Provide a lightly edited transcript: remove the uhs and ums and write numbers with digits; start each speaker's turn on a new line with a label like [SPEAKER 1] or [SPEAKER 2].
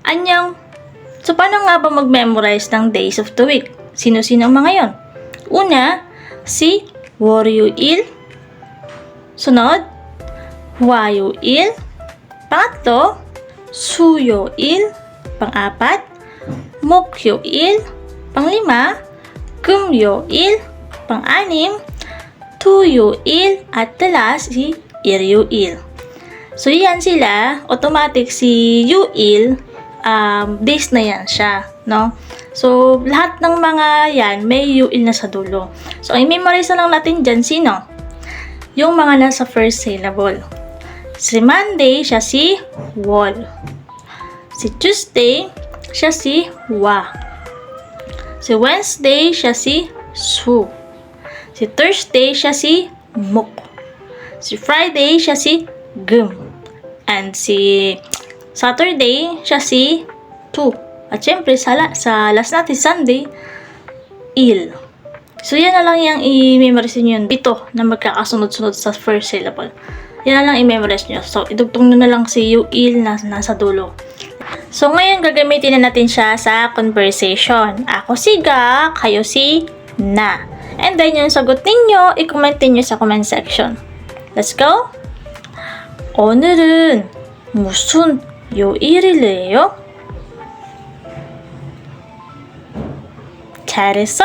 [SPEAKER 1] Anyong. So, paano nga ba mag-memorize ng days of the week? Sino-sino ang mga yon? Una, si 월요일. Sunod, 화요일. Pangatlo, 수요일. Pang-apat, 목요일. Pang-lima, 금요일. Pang-anim, 토요일. At the last, si 일요일. So, yan sila. Automatic si yuil, days na yan siya, no? So, lahat ng mga yan, may yuil na sa dulo. So, i-memorize na lang natin dyan, sino? Yung mga nasa first syllable. Si Monday, siya si 월. Si Tuesday, siya si 와. Si Wednesday, siya si 수. Si Thursday, siya si 목. Si Friday, siya si 금. And si Saturday, siya si tu. At syempre, sa last natin, Sunday, il. So, yan na lang yung i-memorize nyo yun. Ito na magkakasunod-sunod sa first syllable. Yan na lang i-memorize nyo. So, idugtong nyo na lang si il na nasa dulo. So, ngayon gagamitin na natin siya sa conversation. Ako si ga, kayo si na. And then, yung sagot ninyo, i-comment nyo sa comment section. Let's go! 오늘은 무슨 요일이래요? 잘했어?